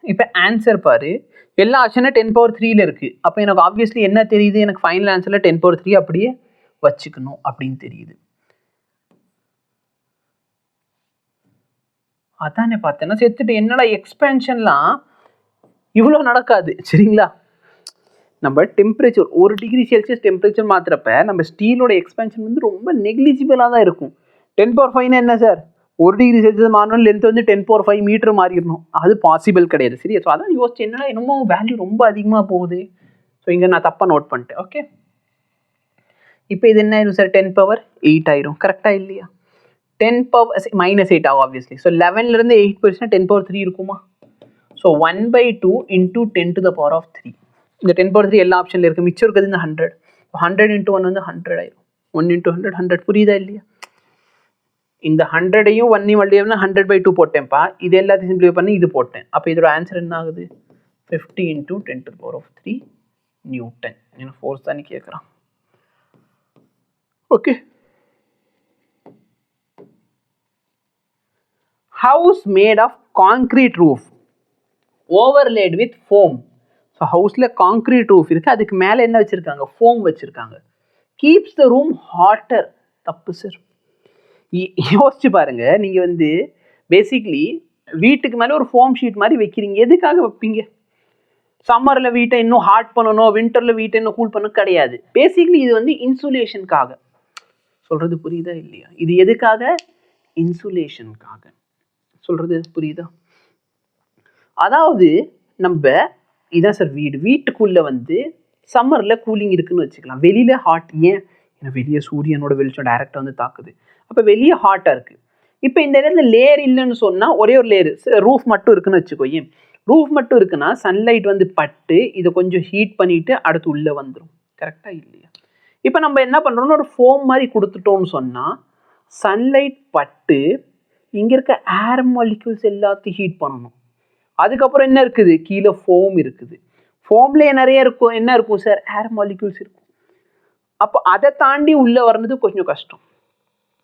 S1: இப்போ ஆன்சர் பாரு, எல்லா ஆப்ஷனும் 10^3 இருக்குது. அப்போ எனக்கு ஆப்வியஸ்லி என்ன தெரியுது? எனக்கு ஃபைனல் ஆன்சரில் 10^3 அப்படியே வச்சுக்கணும் அப்படின்னு தெரியுது. அதானே பார்த்தேன்னா சேர்த்துட்டு என்னடா எக்ஸ்பேன்ஷன்லாம் இவ்வளோ நடக்காது. சரிங்களா? நம்ம டெம்பரேச்சர் 1 டிகிரி செல்சியஸ் டெம்பரேச்சர் மாத்திரப்ப நம்ம ஸ்டீலோட எக்ஸ்பேன்ஷன் வந்து ரொம்ப நெக்லிஜிபிளாக தான் இருக்கும். 10^5 என்ன சார்? 1 டிகிரி செல்சியஸ் மாறணும், லென்த் வந்து 10^5 மீட்டர் மாறிடணும். அது பாசிபிள் கிடையாது. சரியா? ஸோ அதான் யோசிச்சு என்னடா என்னமோ வேல்யூ ரொம்ப அதிகமாக போகுது. ஸோ இங்கே நான் தப்பாக நோட் பண்ணிட்டேன். ஓகே, இப்போ இது என்ன ஆயிரும் சார்? 10^8 ஆயிரும். கரெக்டாக இல்லையா? 10^-8 ஆகும் ஆப்வியஸ்லி. ஸோ 11லேருந்து 8 போயிடுச்சுன்னா 10^3 இருக்குமா? ஸோ 1/2 × 10^3. இந்த 10^3 எல்லா ஆப்ஷனில் இருக்குது. மிச்சம் இருக்கிறது இந்த 100. 100 × 1 வந்து 100 ஆயிரும். 1 × 100 100. புரியுதா இல்லையா? இந்த 100ஐயும் 1ஐயும் மல்டிப்ளை 100/2 போட்டேன்ப்பா. இது எல்லாத்தையும் சிம்பிளிஃபை பண்ணி இது போட்டேன். அப்போ இதோட ஆன்சர் என்ன ஆகுது? 50 × 10^3 நியூட்டன். ஏன்னா ஃபோர்ஸ் தானே கேட்குறான். Okay, house made of concrete roof overlaid with foam. So ஹவுஸில் கான்க்ரீட் ரூஃப் இருக்குது, அதுக்கு மேலே என்ன வச்சுருக்காங்க? ஃபோம் வச்சுருக்காங்க. Keeps the room hotter. தப்பு சார். யோசிச்சு பாருங்க, நீங்கள் வந்து பேசிக்லி வீட்டுக்கு மேலே ஒரு ஃபோம் ஷீட் மாதிரி வைக்கிறீங்க. எதுக்காக வைப்பீங்க? சம்மரில் வீட்டை இன்னும் ஹாட் பண்ணணும், வின்டரில் வீட்டை இன்னும் கூல் பண்ணணும் கிடையாது. பேசிக்லி இது வந்து இன்சுலேஷனுக்காக. சொல்கிறது புரியுதா இல்லையா? இது எதுக்காக? இன்சுலேஷனுக்காக. சொல்கிறது புரியுதா? அதாவது நம்ம இதான் சார் வீட்டுக்குள்ளே வந்து சம்மரில் கூலிங் இருக்குதுன்னு வச்சுக்கலாம். வெளியில் ஹாட். ஏன்? ஏன்னா வெளியே சூரியனோட வெளிச்சம் டைரெக்டாக வந்து தாக்குது. அப்போ வெளியே ஹாட்டாக இருக்குது. இப்போ இந்த இடத்துல லேயர் இல்லைன்னு சொன்னால் ஒரே ஒரு லேயர் ரூஃப் மட்டும் இருக்குன்னு வச்சுக்கோ. ஏன் ரூஃப் மட்டும் இருக்குன்னா சன்லைட் வந்து பட்டு இதை கொஞ்சம் ஹீட் பண்ணிவிட்டு அடுத்து உள்ளே வந்துடும். கரெக்டாக இல்லையா? இப்போ நம்ம என்ன பண்ணுறோம்னா ஒரு ஃபோம் மாதிரி கொடுத்துட்டோம்னு சொன்னால் சன்லைட் பட்டு இங்கே இருக்க ஏர் மாலிக்யூல்ஸ் எல்லாத்தையும் ஹீட் பண்ணணும். அதுக்கப்புறம் என்ன இருக்குது? கீழே ஃபோம் இருக்குது. ஃபோம்லேயே நிறைய இருக்கும். என்ன இருக்கும் சார்? ஏர் மாலிக்யூல்ஸ் இருக்கும். அப்போ அதை தாண்டி உள்ளே வர்றது கொஞ்சம் கஷ்டம்.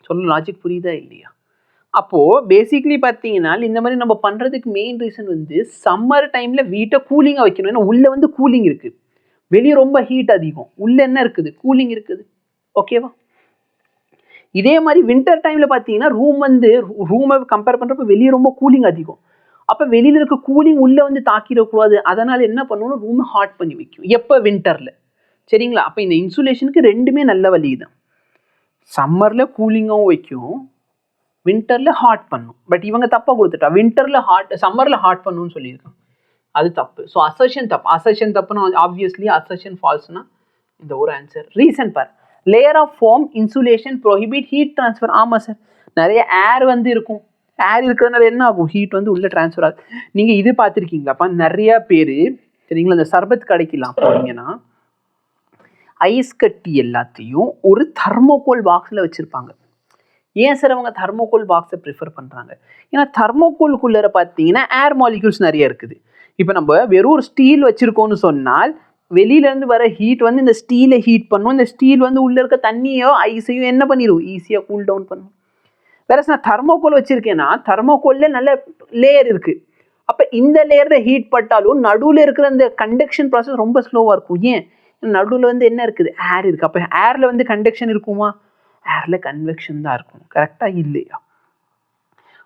S1: சொல்ல லாஜிக் புரியுதா இல்லையா? அப்போது பேசிக்லி பார்த்தீங்கன்னா இந்த மாதிரி நம்ம பண்ணுறதுக்கு மெயின் ரீசன் வந்து சம்மர் டைமில் வீட்டை கூலிங்காக வைக்கணும். ஏன்னா உள்ளே வந்து கூலிங் இருக்குது, வெளியே ரொம்ப ஹீட் அதிகம், உள்ளே என்ன இருக்குது? கூலிங் இருக்குது. ஓகேவா? இதே மாதிரி வின்டர் டைமில் பார்த்தீங்கன்னா ரூமை கம்பேர் பண்ணுறப்ப வெளியே ரொம்ப கூலிங் அதிகம். அப்போ வெளியில் இருக்க கூலிங் உள்ளே வந்து தாக்கிடக்கூடாது. அதனால் என்ன பண்ணணும்? ரூமை ஹாட் பண்ணி வைக்கும். எப்போ? வின்டரில். சரிங்களா? அப்போ இந்த இன்சுலேஷனுக்கு ரெண்டுமே நல்ல வழி தான். சம்மரில் கூலிங்காகவும் வைக்கும், வின்டரில் ஹாட் பண்ணும். பட் இவங்க தப்பாக கொடுத்துட்டா. வின்டரில் ஹாட், சம்மரில் ஹாட் பண்ணுன்னு சொல்லியிருக்காங்க. அது தப்பு. ஸோ அசர்ஷன் தப்பு. அசர்ஷன் தப்புன்னா ஆப்வியஸ்லி அசர்ஷன் ஃபால்ஸ்னா இந்த ஒரு ஆன்சர். ரீசன் பார், layer of foam insulation prohibit heat transfer. ஆமாம் சார், நிறைய ஏர் வந்து இருக்கும். ஏர் இருக்கிறதுனால என்ன ஆகும்? ஹீட் வந்து உள்ளே ட்ரான்ஸ்ஃபர் ஆகும். நீங்கள் இது பார்த்துருக்கீங்களாப்பா? நிறையா பேர் சரிங்களா, இந்த சர்பத் கடைக்கெல்லாம் போனீங்கன்னா ஐஸ் கட்டி எல்லாத்தையும் ஒரு தர்மோகோல் பாக்ஸில் வச்சுருப்பாங்க. ஏன் சார் அவங்க தர்மோகோல் பாக்ஸை ப்ரிஃபர் பண்ணுறாங்க? ஏன்னா தர்மோகோலுக்குள்ளே பார்த்தீங்கன்னா ஏர் மாலிக்யூல்ஸ் நிறைய இருக்குது. இப்போ நம்ம வெறும் ஒரு ஸ்டீல் வச்சுருக்கோன்னு சொன்னால் வெளியிலேருந்து வர ஹீட் வந்து இந்த ஸ்டீலை ஹீட் பண்ணும். இந்த ஸ்டீல் வந்து உள்ளே இருக்க தண்ணியோ ஐஸையோ என்ன பண்ணிடும்? ஈஸியாக கூல் டவுன் பண்ணும். வேற நான் தர்மோகோல் வச்சுருக்கேன்னா தர்மோகோலில் நல்ல லேயர் இருக்குது. அப்போ இந்த லேயரில் ஹீட் பட்டாலும் நடுவில் இருக்கிற அந்த கண்டக்ஷன் ப்ராசஸ் ரொம்ப ஸ்லோவாக இருக்கும். ஏன்? நடுவில் வந்து என்ன இருக்குது? ஏர் இருக்குது. அப்போ ஏரில் வந்து கண்டக்ஷன் இருக்குமா? ஏரில் கன்வெக்ஷன் தான் இருக்கும். கரெக்டாக இல்லையா?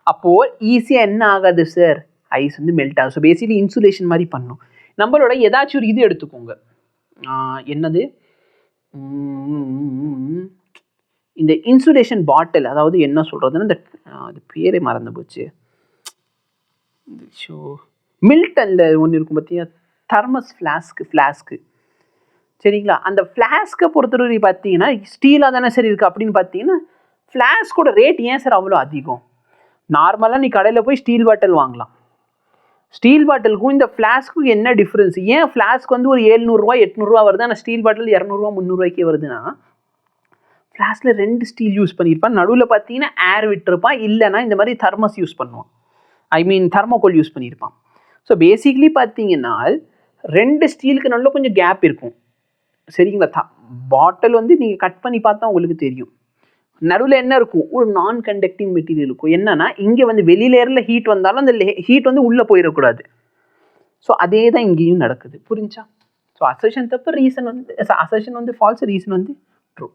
S1: அப்போது ஈஸியாக என்ன ஆகாது சார்? ஐஸ் வந்து மெல்ட் ஆகும். ஸோ பேசிக்கலி இன்சுலேஷன் மாதிரி பண்ணும். நம்மளோட ஏதாச்சும் ஒரு இது எடுத்துக்கோங்க. என்னது? இந்த இன்சுலேஷன் பாட்டில், அதாவது என்ன சொல்கிறதுன்னா இந்த அது பேரே மறந்து போச்சு. ஷோ மில்டனில் ஒன்று இருக்கும் பார்த்தியா, தர்மஸ் ஃப்ளாஸ்க்கு சரிங்களா? அந்த ஃப்ளாஸ்க்கை பொறுத்தவரை பார்த்தீங்கன்னா ஸ்டீலாக தானே சரி இருக்குது. அப்படின்னு பார்த்தீங்கன்னா ஃப்ளாஸ்கோட ரேட் ஏன் சார் அவ்வளோ அதிகம்? நார்மலாக நீ கடையில் போய் ஸ்டீல் பாட்டில் வாங்கலாம். ஸ்டீல் பாட்டிலுக்கும் இந்த ஃப்ளாஸ்க்கும் என்ன டிஃப்ரென்ஸ்? ஏன் ஃப்ளாஸ்க் வந்து ஒரு 700 800 வருது, ஆனால் ஸ்டீல் பாட்டில் 200 300 வருதுன்னா ஃப்ளாஸ்கில் 2 ஸ்டீல் யூஸ் பண்ணியிருப்பான். நடுவில் பார்த்தீங்கன்னா ஏர் விட்டுருப்பான், இல்லைனா இந்த மாதிரி தர்மஸ் யூஸ் பண்ணுவான். தர்மோகோல் யூஸ் பண்ணியிருப்பான். ஸோ பேசிக்லி பார்த்தீங்கன்னா 2 ஸ்டீலுக்கு நல்ல கொஞ்சம் கேப் இருக்கும். சரிங்களா? பாட்டில் வந்து நீங்கள் கட் பண்ணி பார்த்தா உங்களுக்கு தெரியும். நடுவில் என்ன இருக்கும்? ஒரு நான் கண்டக்டிங் மெட்டீரியல் இருக்கும். என்னன்னா இங்கே வந்து வெளியிலேரில் ஹீட் வந்தாலும் அந்த ஹீட் வந்து உள்ளே போயிடக்கூடாது. ஸோ அதே தான் இங்கேயும் நடக்குது. புரிஞ்சா? ஸோ அசர்ஷன் தப்பு, ரீசன் வந்து அசர்ஷன் வந்து ஃபால்ஸ், ரீசன் வந்து ட்ரூ.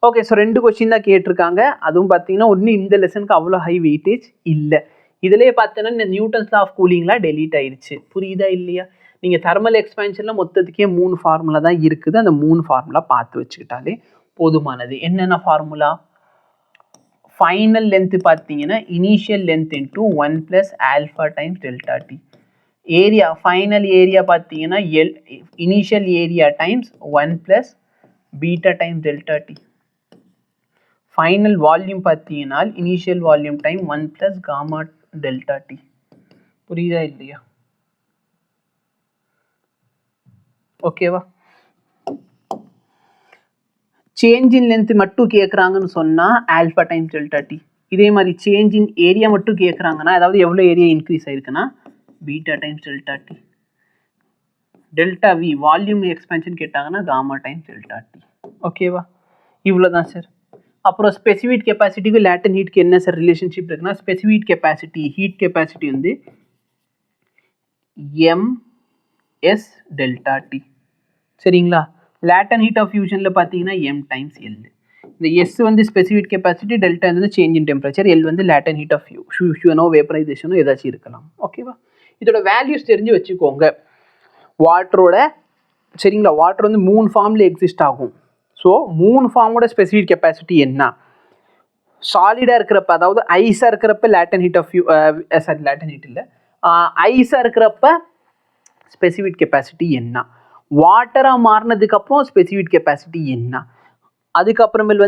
S1: ஓகே, ஸோ 2 கொஸ்டின் தான் கேட்டிருக்காங்க. அதுவும் பார்த்தீங்கன்னா ஒன்று இந்த லெசனுக்கு அவ்வளோ ஹை வெயிட்டேஜ் இல்லை. இதிலே பார்த்தோன்னா இந்த நியூட்டன்ஸ் லா ஆஃப் கூலிங்லாம் டெலீட் ஆயிடுச்சு. புரியுதா இல்லையா? நீங்கள் தெர்மல் எக்ஸ்பேன்ஷனில் மொத்தத்துக்கே 3 ஃபார்முலா தான் இருக்குது. அந்த 3 ஃபார்முலா பார்த்து வச்சுக்கிட்டாலே போதுமானது. என்னென்ன ஃபார்முலா? ஃபைனல் லென்த்து பார்த்தீங்கன்னா initial length into 1 + alpha times delta T. Area, final area பார்த்தீங்கன்னா initial area times 1 + beta times delta T. Final volume பார்த்தீங்கன்னா initial volume time 1 + gamma delta T. புரியுதா இல்லையா? ஓகேவா? சேஞ்ச் இன் லென்த் மட்டும் கேட்குறாங்கன்னு சொன்னால் alpha times delta D. இதே மாதிரி change in area மட்டும் கேட்குறாங்கன்னா, அதாவது எவ்வளோ ஏரியா இன்க்ரீஸ் ஆயிருக்குன்னா beta times delta T. Delta V volume expansion கேட்டாங்கன்னா காமா டைம்ஸ் டெல்டா டி. ஓகேவா? இவ்வளோ தான் சார். அப்புறம் ஸ்பெசிஃபிக் கெப்பாசிட்டிக்கு லேட்டன் ஹீட்க்கு என்ன சார் ரிலேஷன்ஷிப் இருக்குன்னா, ஸ்பெசிஃபிக் கெப்பாசிட்டி ஹீட் கெப்பாசிட்டி வந்து எம்எஸ் டெல்டா டி. சரிங்களா? லேட்டன் ஹீட் ஆஃப் ஃபியூஷனில் பார்த்தீங்கன்னா எம் டைம்ஸ் எல். இந்த எஸ் வந்து ஸ்பெசிஃபிக் கெப்பாசிட்டி, டெல்டா வந்து சேஞ்ச் இன் டெம்பரேச்சர், எல் வந்து லேட்டன் ஹீட் ஆஃப் ஃபியூஷனோ வேப்பரைசேஷனோ ஏதாச்சும் இருக்கலாம். ஓகேவா? இதோட வேல்யூஸ் தெரிஞ்சு வச்சுக்கோங்க. வாட்டரோட சரிங்களா, வாட்டர் வந்து 3 ஃபார்மில் எக்ஸிஸ்ட் ஆகும். ஸோ 3 ஃபார்மோட ஸ்பெசிஃபிக் கெப்பாசிட்டி என்ன? சாலிடாக இருக்கிறப்ப, அதாவது ஐஸாக இருக்கிறப்ப latent heat of latent heat இல்லை, ஐஸாக இருக்கிறப்ப ஸ்பெசிஃபிக் கெப்பாசிட்டி என்ன? வாட்டராக மாறினதுக்கப்புறம் ஸ்பெசிஃபிக் கெப்பாசிட்டி என்ன? அதுக்கப்புறமேல்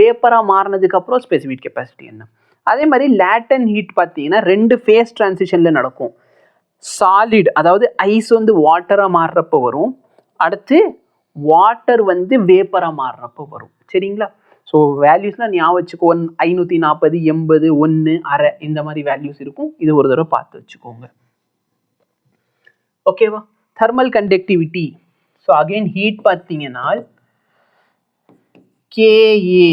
S1: வேப்பராக மாறினதுக்கப்புறம் ஸ்பெசிஃபிக் கெப்பாசிட்டி என்ன? அதே மாதிரி லேட்டன் ஹீட் பார்த்தீங்கன்னா 2 ஃபேஸ் ட்ரான்சிஷனில் நடக்கும். சாலிட், அதாவது ஐஸ் வாட்டராக மாறுறப்போ வரும், அடுத்து வாட்டர் வேப்பராக மாறுறப்போ வரும். சரிங்களா? ஸோ வேல்யூஸ்லாம் ஞாபகம் வச்சுக்கோ. 540, 80, 1, அரை, இந்த மாதிரி வேல்யூஸ் இருக்கும். இது ஒரு தடவை பார்த்து வச்சுக்கோங்க. ஓகேவா? Thermal conductivity. So again heat பார்த்தீங்கன்னா KA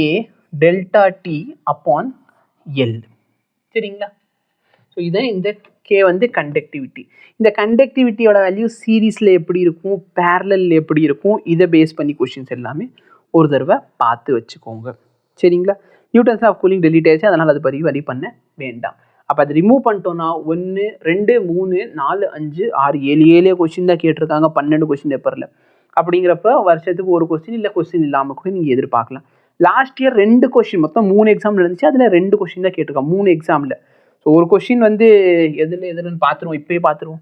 S1: delta D upon L. சரிங்களா? ஸோ இதான் இந்த கே கண்டக்டிவிட்டி. இந்த கண்டக்டிவிட்டியோட வேல்யூ சீரீஸில் எப்படி இருக்கும், பேரலல் எப்படி இருக்கும், இதை பேஸ் பண்ணி கொஷின்ஸ் எல்லாமே ஒரு தடவை பார்த்து வச்சுக்கோங்க. சரிங்களா? நியூட்டன்ஸ் ஆஃப் கூலிங் டெலிட் ஆயிடுச்சு, அதனால் அது வரி பண்ண வேண்டாம். அப்போ அது ரிமூவ் பண்ணிட்டோன்னா 1, 2, 3, 4, 5, 6, 7 கொஸ்டின் தான் கேட்டிருக்காங்க 12 கொஸ்டின் பேப்பரில். அப்படிங்கிறப்ப வருஷத்துக்கு ஒரு கொஸ்டின் இல்லை கொஸ்டின் இல்லாமல் கூட நீங்கள் எதிர்பார்க்கலாம். லாஸ்ட் இயர் 2 கொஸ்டின், மொத்தம் 3 எக்ஸாமில் இருந்துச்சு, அதில் 2 கொஸ்டின் தான் கேட்டிருக்காங்க 3 எக்ஸாமில். ஸோ ஒரு கொஸ்டின் எதுன்னு பார்த்துருவோம், இப்போயே பார்த்துருவோம்.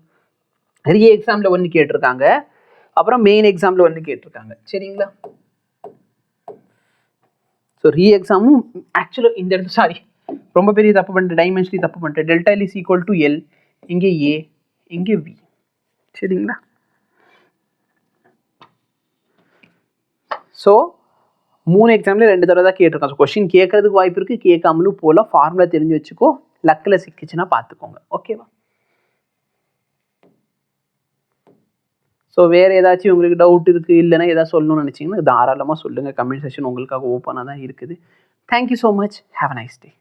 S1: ரீ எக்ஸாமில் 1 கேட்டிருக்காங்க, அப்புறம் மெயின் எக்ஸாமில் 1 கேட்டிருக்காங்க. சரிங்களா? ஸோ ரீ எக்ஸாமும் ஆக்சுவலாக இந்த இடத்துல சாரி ரொம்ப பெரிய தப்பு பண்ணிட்டு, டைமென்ஷனலி தப்பு பண்ணிட்டு. Delta L is equal to L, இங்கே ஏ, இங்கே வி. சரிங்களா? ஸோ 3 எக்ஸாமில் 2 தடவை தான் கேட்டிருக்கான். ஸோ கொஸ்டின் கேட்கறதுக்கு வாய்ப்பு இருக்குது, கேட்காமலும் போகலாம். ஃபார்முலா தெரிஞ்சு வச்சுக்கோ, லக்கில் சிக்கிச்சுன்னா பார்த்துக்கோங்க. ஓகேவா? ஸோ வேறு ஏதாச்சும் உங்களுக்கு டவுட் இருக்குது, இல்லைன்னா ஏதாவது சொல்லணும்னு நினச்சிங்கன்னா தாராளமாக சொல்லுங்கள். கமெண்ட் செக்ஷன் உங்களுக்காக ஓப்பனாக தான் இருக்குது. Thank you so much. Have a nice day.